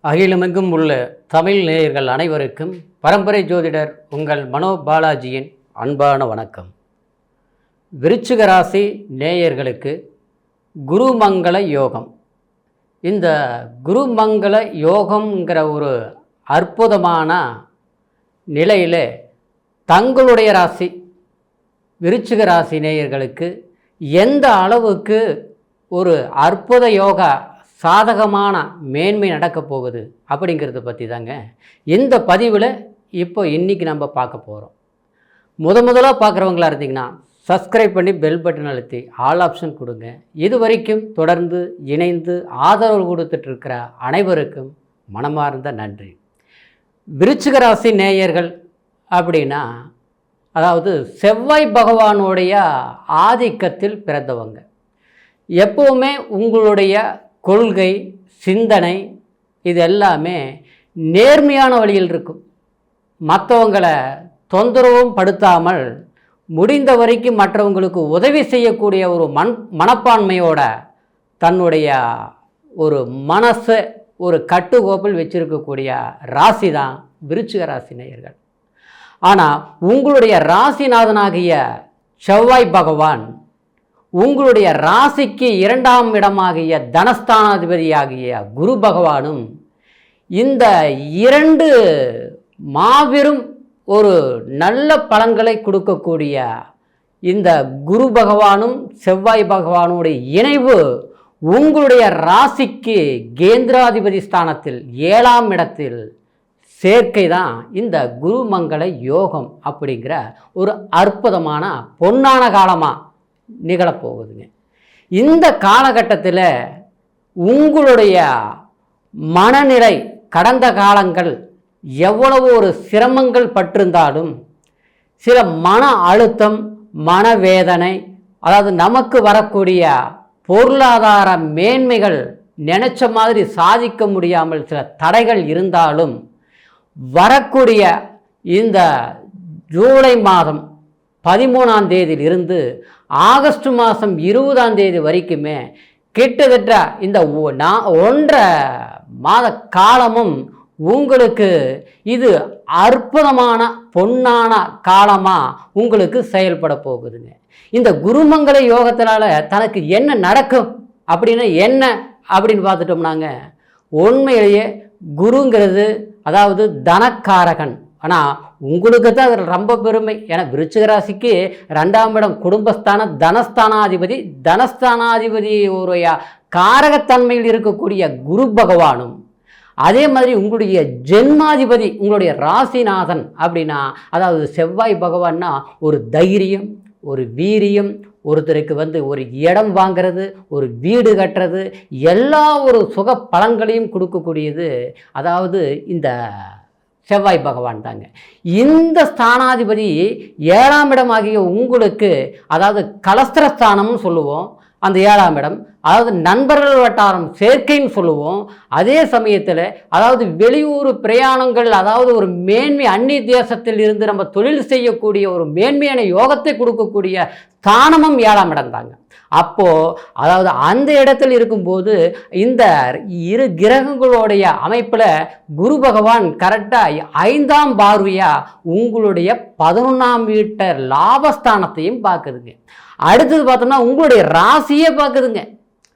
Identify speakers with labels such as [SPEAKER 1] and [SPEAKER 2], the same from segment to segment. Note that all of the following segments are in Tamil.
[SPEAKER 1] அகிலமெங்கும் உள்ள தமிழ் நேயர்கள் அனைவருக்கும் பரம்பரை ஜோதிடர் உங்கள் மனோ பாலாஜியின் அன்பான வணக்கம். விருச்சிக ராசி நேயர்களுக்கு குருமங்கள யோகம். இந்த குருமங்கள யோகம்ங்கிற ஒரு அற்புதமான நிலையில் தங்களுடைய ராசி விருச்சிக ராசி நேயர்களுக்கு எந்த அளவுக்கு ஒரு அற்புத யோகா சாதகமான மேன்மை நடக்கப் போகுது அப்படிங்கிறத பற்றி தாங்க இந்த பதிவில் இன்றைக்கி நம்ம பார்க்க போகிறோம். முதலாக பார்க்குறவங்களா இருந்தீங்கன்னா சப்ஸ்கிரைப் பண்ணி பெல் பட்டன் அழுத்தி ஆல் ஆப்ஷன் கொடுங்க. இது வரைக்கும் தொடர்ந்து இணைந்து ஆதரவு கொடுத்துட்ருக்கிற அனைவருக்கும் மனமார்ந்த நன்றி. விருச்சிக ராசி நேயர்கள் அப்படின்னா அதாவது செவ்வாய் பகவானுடைய ஆதிக்கத்தில் பிறந்தவங்க. எப்போவுமே உங்களுடைய கொள்கை சிந்தனை இது எல்லாமே நேர்மையான வழியில் இருக்கும். மற்றவங்களை தொந்தரவும் படுத்தாமல் முடிந்த வரைக்கும் மற்றவங்களுக்கு உதவி செய்யக்கூடிய ஒரு மனப்பான்மையோட தன்னுடைய ஒரு மனசை ஒரு கட்டுக்கோப்பில் வச்சிருக்கக்கூடிய ராசி தான் விருச்சிக ராசி நேயர்கள். ஆனால் உங்களுடைய ராசிநாதனாகிய செவ்வாய் பகவான் உங்களுடைய ராசிக்கு 2ஆம் இடமாகிய தனஸ்தானாதிபதியாகிய குரு பகவானும் இந்த 2 மாபெரும் ஒரு நல்ல பலன்களை கொடுக்கக்கூடிய இந்த குரு பகவானும் செவ்வாய் பகவானுடைய இணைவு உங்களுடைய ராசிக்கு கேந்திராதிபதி ஸ்தானத்தில் 7ஆம் இடத்தில் சேர்க்கை தான் இந்த குருமங்கள யோகம் அப்படிங்கிற ஒரு அற்புதமான பொன்னான காலமாக நிகழப்போகுதுங்க. இந்த காலகட்டத்தில் உங்களுடைய மனநிலை கடந்த காலங்கள் எவ்வளவு ஒரு சிரமங்கள் பட்டிருந்தாலும் சில மன அழுத்தம் மனவேதனை அதாவது நமக்கு வரக்கூடிய பொருளாதார மேன்மைகள் நினைச்ச மாதிரி சாதிக்க முடியாமல் சில தடைகள் இருந்தாலும் வரக்கூடிய இந்த ஜூலை மாதம் 13ஆம் தேதியிலிருந்து ஆகஸ்ட் மாதம் 20ஆம் தேதி வரைக்குமே கிட்டத்தட்ட இந்த 1.5 மாத காலமும் உங்களுக்கு இது அற்புதமான பொன்னான காலமாக உங்களுக்கு செயல்பட போகுதுங்க. இந்த குருமங்கள யோகத்தினால தனக்கு என்ன நடக்கும் அப்படின்னு அப்படின்னு பார்த்துட்டோம்னாங்க, உண்மையிலேயே குருங்கிறது அதாவது தனக்காரகன். ஆனால் உங்களுக்கு தான் அது ரொம்ப பெருமை. ஏன்னா விருச்சிக ராசிக்கு 2ஆம் இடம் குடும்பஸ்தான தனஸ்தானாதிபதி ஒரு காரகத்தன்மையில் இருக்கக்கூடிய குரு பகவானும் அதே மாதிரி உங்களுடைய ஜென்மாதிபதி உங்களுடைய ராசிநாதன் அப்படின்னா அதாவது செவ்வாய் பகவான்னா ஒரு தைரியம் ஒரு வீரியம், ஒருத்தருக்கு ஒரு இடம் வாங்கிறது ஒரு வீடு கட்டுறது எல்லா ஒரு சுக பலன்களையும் கொடுக்கக்கூடியது அதாவது இந்த செவ்வாய் பகவான் தாங்க. இந்த ஸ்தானாதிபதி 7ஆம் இடமாகிய உங்களுக்கு அதாவது கலஸ்திரஸ்தானம்னு சொல்லுவோம். அந்த 7ஆம் இடம் அதாவது நண்பர்கள் வட்டாரம் சேர்க்கைன்னு சொல்லுவோம். அதே சமயத்தில் அதாவது வெளியூர் பிரயாணங்கள் அதாவது ஒரு மேன்மை அந்நிய தேசத்தில் இருந்து நம்ம தொழில் செய்யக்கூடிய ஒரு மேன்மையான யோகத்தை கொடுக்கக்கூடிய ஸ்தானமும் 7ஆம் இடம் தாங்க. அப்போது அதாவது அந்த இடத்துல இருக்கும்போது இந்த 2 கிரகங்களுடைய அமைப்பில் குரு பகவான் கரெக்டாக 5ஆம் பார்வையாக உங்களுடைய 11ஆம் வீட்டை லாபஸ்தானத்தையும் பார்க்குதுங்க. அடுத்தது பார்த்தோம்னா உங்களுடைய ராசியை பார்க்குதுங்க.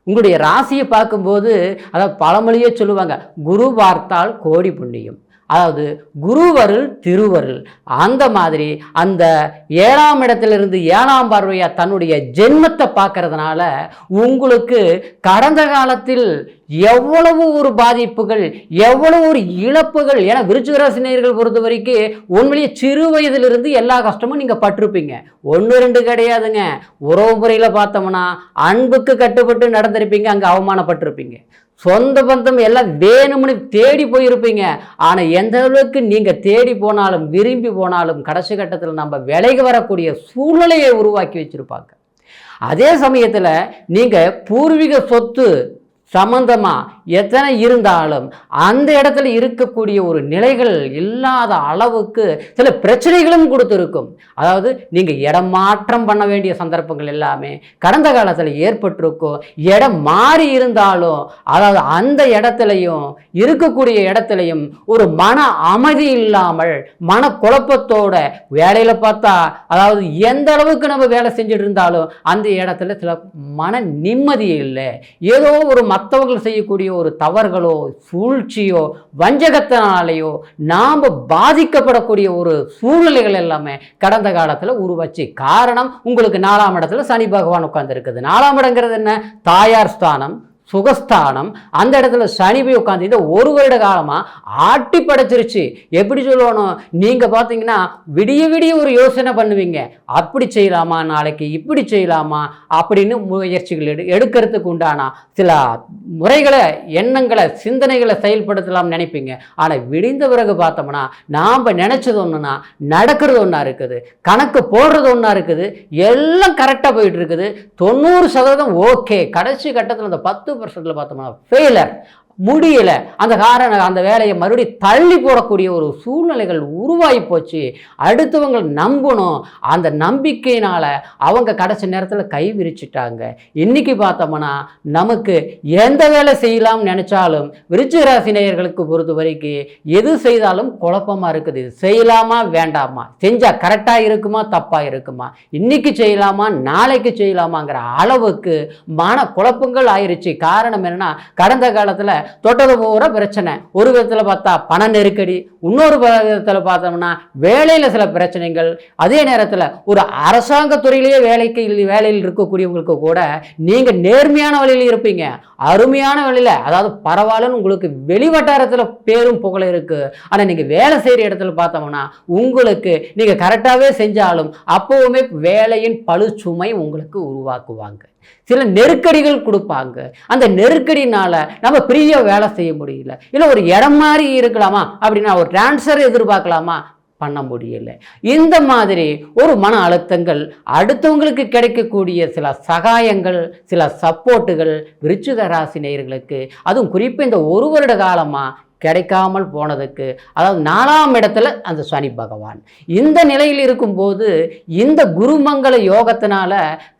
[SPEAKER 1] உங்களுடைய ராசியை பார்க்கும்போது அதாவது பழமொழியே சொல்லுவாங்க, குரு பார்த்தால் கோடி புண்ணியம். அதாவது குருவருள் திருவருள். அந்த மாதிரி அந்த 7ஆம் இடத்திலிருந்து 7ஆம் பார்வையாக தன்னுடைய ஜென்மத்தை பார்க்கறதுனால உங்களுக்கு கடந்த காலத்தில் எவ்வளவு ஒரு பாதிப்புகள் எவ்வளவு ஒரு இழப்புகள். ஏன்னா விருச்சிக ராசி நேயர்கள் பொறுத்த வரைக்கும் உண்மையிலேயே சிறு வயதிலிருந்து எல்லா கஷ்டமும் நீங்கள் பட்டிருப்பீங்க. 1-2 கிடையாதுங்க. உறவு முறையில் பார்த்தோம்னா அன்புக்கு கட்டுப்பட்டு நடந்திருப்பீங்க, அங்கே அவமானப்பட்டிருப்பீங்க. சொந்த பந்தம் எல்லாம் வேணும்னு தேடி போயிருப்பீங்க. ஆனால் எந்த அளவுக்கு நீங்கள் தேடி போனாலும் விரும்பி போனாலும் கடைசி கட்டத்தில் நம்ம விலகி வரக்கூடிய சூழ்நிலையை உருவாக்கி வச்சுருப்பாங்க. அதே சமயத்தில் நீங்கள் பூர்வீக சொத்து சம்பந்தமாக எத்தனை இருந்தாலும் அந்த இடத்துல இருக்கக்கூடிய ஒரு நிலைகள் இல்லாத அளவுக்கு சில பிரச்சனைகளும் கொடுத்துருக்கும். அதாவது நீங்கள் இடம் மாற்றம் பண்ண வேண்டிய சந்தர்ப்பங்கள் எல்லாமே கடந்த காலத்தில் ஏற்பட்டிருக்கும். இடம் மாறி இருந்தாலும் அதாவது அந்த இடத்துலையும் இருக்கக்கூடிய இடத்துலையும் ஒரு மன அமைதி இல்லாமல் மன குழப்பத்தோட வேலையில் பார்த்தா அதாவது எந்த அளவுக்கு நம்ம வேலை செஞ்சுட்டு இருந்தாலும் அந்த இடத்துல சில மன நிம்மதி இல்லை. ஏதோ ஒரு மற்றவர்கள் செய்யக்கூடிய ஒரு தவறுகளோ சூழ்ச்சியோ வஞ்சகத்தினாலேயோ நாம் பாதிக்கப்படக்கூடிய ஒரு சூழ்நிலைகள் எல்லாமே கடந்த காலத்தில் உருவாச்சு. காரணம் உங்களுக்கு 4ஆம் இடத்துல சனி பகவான் உட்கார்ந்து இருக்குது. 4ஆம் இடங்கிறது என்ன? தாயார் ஸ்தானம், சுகஸ்தானம். அந்த இடத்துல சனி போய் உட்காந்து இந்த 1 வருட காலமாக ஆட்டி படைச்சிருச்சு. எப்படி சொல்லணும், நீங்கள் பார்த்தீங்கன்னா விடிய விடிய ஒரு யோசனை பண்ணுவீங்க. அப்படி செய்யலாமா, நாளைக்கு இப்படி செய்யலாமா அப்படின்னு முயற்சிகள் எடுக்கிறதுக்கு உண்டானா சில முறைகளை, எண்ணங்களை, சிந்தனைகளை செயல்படுத்தலாம் நினைப்பீங்க. ஆனால் விடிந்த பிறகு பார்த்தோம்னா நாம் நினச்சது ஒன்றுனா நடக்கிறது ஒன்றா இருக்குது, கணக்கு போடுறது ஒன்றா இருக்குது, எல்லாம் கரெக்டாக போயிட்டு இருக்குது. 90% ஓகே. கடைசி கட்டத்தில் அந்த 10% பார்த்தோம்னா ஃபெயிலர், முடியல. அந்த வேலையை மறுபடியும் தள்ளி போடக்கூடிய ஒரு சூழ்நிலைகள் உருவாகி போச்சு. அடுத்தவங்க நம்பணும், அந்த நம்பிக்கையினால் அவங்க கடைசி நேரத்தில் கை விரிச்சிட்டாங்க. இன்னைக்கு பார்த்தோம்னா நமக்கு எந்த வேலை செய்யலாம்னு நினச்சாலும் விருச்சிக ராசி நேயர்களுக்கு பொறுத்த வரைக்கும் எது செய்தாலும் குழப்பமாக இருக்குது. செய்யலாமா வேண்டாமா, செஞ்சால் கரெக்டாக இருக்குமா தப்பாக இருக்குமா, இன்னைக்கு செய்யலாமா நாளைக்கு செய்யலாமாங்கிற அளவுக்கு மன குழப்பங்கள் ஆயிடுச்சு. காரணம் என்னன்னா கடந்த காலத்தில் தொட்டது போகிற பிரச்சனை. ஒரு விதத்தில் பார்த்தா பண நெருக்கடி, இன்னொரு விதத்தில் பார்த்தோம்னா வேலையில் சில பிரச்சனைகள். அதே நேரத்தில் ஒரு அரசாங்க துறையிலேயே வேலையில் இருக்கக்கூடியவங்களுக்கு கூட நீங்கள் நேர்மையான வழியில் இருப்பீங்க, அருமையான வழியில், அதாவது பரவாயில்லன்னு உங்களுக்கு வெளிவட்டாரத்தில் பேரும் புகழ் இருக்குது. ஆனால் நீங்கள் வேலை செய்கிற இடத்துல பார்த்தோம்னா உங்களுக்கு நீங்கள் கரெக்டாகவே செஞ்சாலும் அப்போவுமே வேலையின் பழுச்சுமை உங்களுக்கு உருவாக்குவாங்க. சில நெருக்கடிகள் கொடுப்பாங்க. அந்த நெருக்கடினால நம்ம ஃப்ரீயா வேலை செய்ய முடியல. இல்லை ஒரு இடம் மாதிரி இருக்கலாமா அப்படின்னா ஒரு டிரான்ஸ்ஃபர் எதிர்பார்க்கலாமா, பண்ண முடியல. இந்த மாதிரி ஒரு மன அழுத்தங்கள், அடுத்தவங்களுக்கு கிடைக்கக்கூடிய சில சகாயங்கள், சில சப்போர்ட்டுகள் விருச்சிக ராசி நேயர்களுக்கு, அதுவும் குறிப்பாக இந்த 1 வருட காலமாக கிடைக்காமல் போனதுக்கு, அதாவது 4ஆம் இடத்துல அந்த சனி பகவான் இந்த நிலையில் இருக்கும்போது இந்த குருமங்கள யோகத்தினால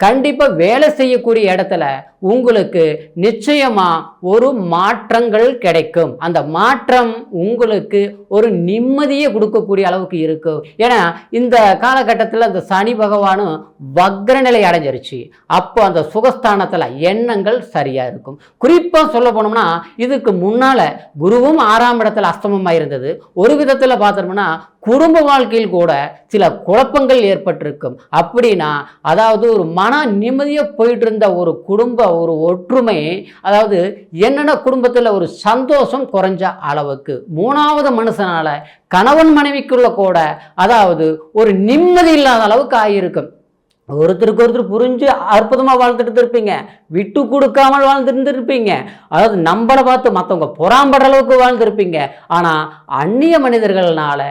[SPEAKER 1] கண்டிப்பாக வேலை செய்யக்கூடிய இடத்துல உங்களுக்கு நிச்சயமா ஒரு மாற்றங்கள் கிடைக்கும். அந்த மாற்றம் உங்களுக்கு ஒரு நிம்மதியை கொடுக்கக்கூடிய அளவுக்கு இருக்கும். ஏன்னா இந்த காலகட்டத்தில் அந்த சனி பகவானும் வக்ர நிலை அடைஞ்சிருச்சு. அப்போ அந்த சுகஸ்தானத்தில் எண்ணங்கள் சரியா இருக்கும். குறிப்பாக சொல்ல போனோம்னா இதுக்கு முன்னால குருவும் 6ஆம் இடத்துல அஸ்தமமாக இருந்தது. ஒரு விதத்தில் பார்த்தோம்னா குடும்ப வாழ்க்கையில் கூட சில குழப்பங்கள் ஏற்பட்டிருக்கும். அப்படின்னா அதாவது ஒரு மன நிம்மதியாக போயிட்டு இருந்த ஒரு ஒரு ஒற்றுமை, அதாவது என்னென்ன குடும்பத்தில் ஒரு சந்தோஷம் குறைஞ்ச அளவுக்கு 3வது மனுஷனால கணவன் மனைவிக்குள்ள கூட அதாவது ஒரு நிம்மதி இல்லாத அளவுக்கு ஆகியிருக்கும். ஒருத்தருக்கு ஒருத்தர் புரிஞ்சு அற்புதமாக வாழ்ந்துட்டு இருப்பீங்க, விட்டு கொடுக்காமல் வாழ்ந்துருந்துருப்பீங்க. அதாவது நம்மளை பார்த்து மற்றவங்க புறாம்படுற அளவுக்கு வாழ்ந்துருப்பீங்க. ஆனால் அந்நிய மனிதர்கள்னால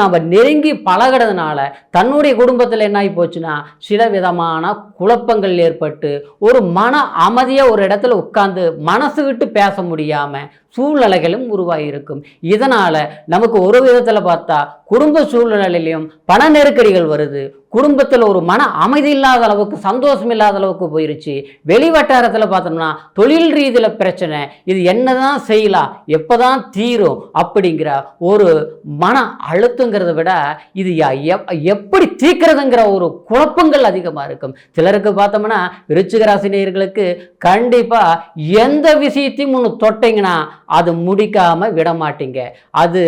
[SPEAKER 1] நம்ம நெருங்கி பழகிறதுனால தன்னுடைய குடும்பத்தில் என்ன ஆகி போச்சுன்னா சில விதமான குழப்பங்கள் ஏற்பட்டு ஒரு மன அமைதியாக ஒரு இடத்துல உட்கார்ந்து மனசு விட்டு பேச முடியாமல் சூழ்நிலைகளும் உருவாகியிருக்கும். இதனால் நமக்கு ஒரு விதத்தில் பார்த்தா குடும்ப சூழ்நிலையிலையும் பண நெருக்கடிகள் வருது. குடும்பத்தில் ஒரு மன அமைதி இல்லாத அளவுக்கு, சந்தோஷம் இல்லாத அளவுக்கு போயிருச்சு. வெளிவட்டாரத்தில் பார்த்தோம்னா தொழில் ரீதியில் பிரச்சனை, இது என்னதான் செய்யலாம், எப்போதான் தீரும் அப்படிங்கிற ஒரு மன அழுத்தங்கிறத விட இது எப்படி தீர்க்கிறதுங்கிற ஒரு குழப்பங்கள் அதிகமாக இருக்கும். சிலருக்கு பார்த்தோம்னா விருச்சிக ராசி நேயர்களுக்கு கண்டிப்பாக எந்த விஷயத்தையும் ஒன்று தொட்டிங்கன்னா அது முடிக்காமல் விட மாட்டீங்க. அது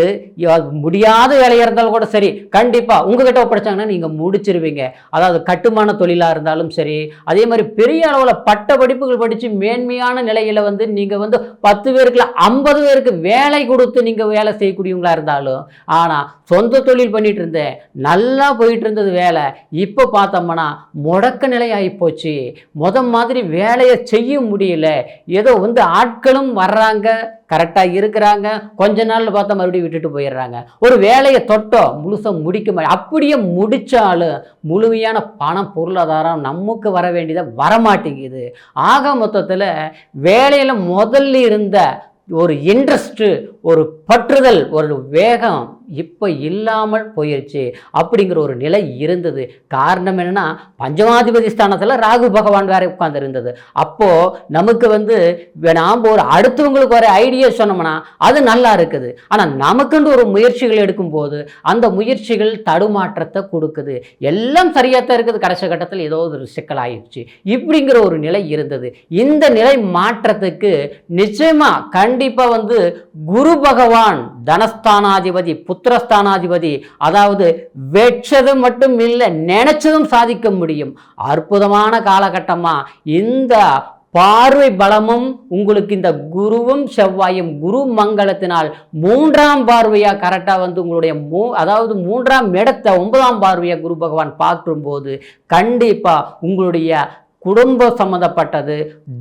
[SPEAKER 1] முடியாத வேலையாக இருந்தாலும் கூட சரி, கண்டிப்பாக உங்ககிட்ட ஒப்படைச்சாங்கன்னா நீங்கள் முடிச்சிருவீங்க. அதாவது கட்டுமான தொழிலாக இருந்தாலும் சரி, அதே மாதிரி பெரிய அளவில் பட்ட படிப்புகள் படித்து மேன்மையான நிலையில் நீங்கள் 10 பேருக்கு 50 பேருக்கு வேலை கொடுத்து நீங்கள் வேலை செய்யக்கூடியவங்களா இருந்தாலும், ஆனால் சொந்த தொழில் பண்ணிட்டு இருந்தேன், நல்லா போயிட்டு இருந்தது வேலை, இப்போ பார்த்தோம்னா முடக்க நிலை ஆகிப்போச்சு. மாதிரி வேலையை செய்ய முடியல. ஏதோ ஆட்களும் வர்றாங்க, கரெக்டாக இருக்கிறாங்க, கொஞ்ச நாள் பார்த்தா மறுபடியும் விட்டுட்டு போயிடுறாங்க. ஒரு வேலையை தொட்டோம் முழுசாக முடிக்க அப்படியே முடித்தாலும் முழுமையான பணம் பொருளாதாரம் நமக்கு வர வேண்டியதை வரமாட்டேங்குது. ஆக மொத்தத்தில் வேலையில் முதல்ல இருந்த ஒரு இன்ட்ரெஸ்ட்டு, ஒரு பற்றுதல், ஒரு வேகம் இப்போ இல்லாமல் போயிடுச்சு அப்படிங்கிற ஒரு நிலை இருந்தது. காரணம் என்னென்னா, பஞ்சமாதிபதி ஸ்தானத்தில் ராகு பகவான் வேற உட்கார்ந்து இருந்தது. அப்போது நமக்கு நாம் ஒரு அடுத்தவங்களுக்கு ஒரு ஐடியா சொன்னோம்னா அது நல்லா இருக்குது. ஆனால் நமக்குன்னு ஒரு முயற்சிகள் எடுக்கும்போது அந்த முயற்சிகள் தடுமாற்றத்தை கொடுக்குது. எல்லாம் சரியாக தான் இருக்குது, கடைசி கட்டத்தில் ஏதோ ஒரு சிக்கல் ஆயிடுச்சு இப்படிங்கிற ஒரு நிலை இருந்தது. இந்த நிலை மாற்றத்துக்கு நிச்சயமாக கண்டிப்பாக குரு பகவான் தனஸ்தானாதிபதி, புத்திரஸ்தானாதிபதி, அதாவது வெச்சது மட்டும் இல்லை நினைச்சதும் சாதிக்க முடியும். அற்புதமான காலகட்டமா இந்த பார்வை பலமும் உங்களுக்கு இந்த குருவும் செவ்வாயும் குரு மங்களத்தினால் 3ஆம் பார்வையா கரெக்டாக உங்களுடைய அதாவது 3ஆம் இடத்தை 9ஆம் பார்வையா குரு பகவான் பார்க்கும்போது கண்டிப்பா உங்களுடைய குடும்ப சம்பந்தப்பட்டது,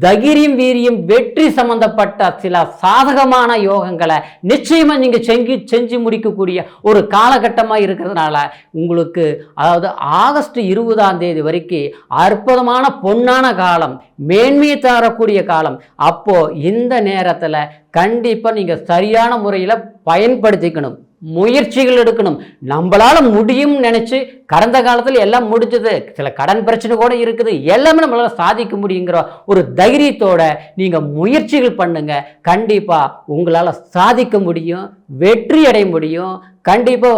[SPEAKER 1] தைரியம், வீரியம், வெற்றி சம்பந்தப்பட்ட சில சாதகமான யோகங்களை நிச்சயமாக நீங்கள் செஞ்சு முடிக்கக்கூடிய ஒரு காலகட்டமாக இருக்கிறதுனால உங்களுக்கு அதாவது ஆகஸ்ட் 20ஆம் தேதி வரைக்கும் அற்புதமான பொன்னான காலம், மேன்மையை தரக்கூடிய காலம். அப்போது இந்த நேரத்தில் கண்டிப்பாக நீங்கள் சரியான முறையில் பயன்படுத்திக்கணும், முயற்சிகள் எடுக்கணும். நம்மளால முடியும் நினைச்சு கடந்த காலத்தில் எல்லாம் முடிஞ்சது, சில கடன் பிரச்சனை கூட இருக்குது, எல்லாமே நம்மளால சாதிக்க முடியுங்கிற ஒரு தைரியத்தோட நீங்க முயற்சிகள் பண்ணுங்க. கண்டிப்பா உங்களால சாதிக்க முடியும், வெற்றி அடைய முடியும். கண்டிப்பா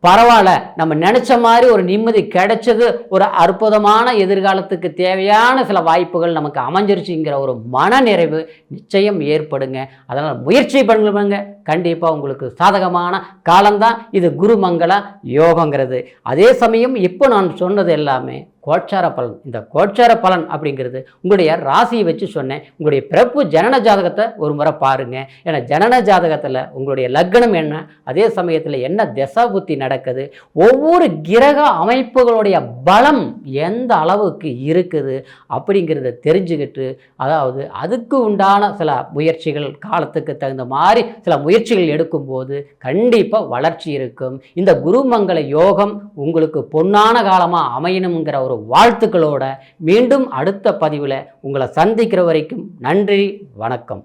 [SPEAKER 1] பரவாயில்ல, நம்ம நினச்ச மாதிரி ஒரு நிம்மதி கிடைச்சது, ஒரு அற்புதமான எதிர்காலத்துக்கு தேவையான சில வாய்ப்புகள் நமக்கு அமைஞ்சிருச்சுங்கிற ஒரு மனநிறைவு நிச்சயம் ஏற்படுங்க. அதனால் முயற்சி பண்ணுங்க, கண்டிப்பாக உங்களுக்கு சாதகமான காலம்தான் இது குருமங்கள யோகங்கிறது. அதே சமயம் இப்போ நான் சொன்னது எல்லாமே கோச்சார பலன். இந்த கோச்சார பலன் அப்படிங்கிறது உங்களுடைய ராசியை வச்சு சொன்னேன். உங்களுடைய பிறப்பு ஜனன ஜாதகத்தை ஒரு முறை பாருங்கள். ஏன்னா ஜனன ஜாதகத்தில் உங்களுடைய லக்னம் என்ன, அதே சமயத்தில் என்ன திசா புத்தி நடக்குது, ஒவ்வொரு கிரக அமைப்புகளுடைய பலம் எந்த அளவுக்கு இருக்குது அப்படிங்கிறத தெரிஞ்சுக்கிட்டு, அதாவது அதுக்கு உண்டான சில முயற்சிகள் காலத்துக்கு தகுந்த மாதிரி சில முயற்சிகள் எடுக்கும்போது கண்டிப்பாக வளர்ச்சி இருக்கும். இந்த குருமங்கள யோகம் உங்களுக்கு பொன்னான காலமாக அமையணுங்கிற ஒரு வாழ்த்துக்களோட மீண்டும் அடுத்த பதிவில் உங்களை சந்திக்கிற வரைக்கும் நன்றி, வணக்கம்.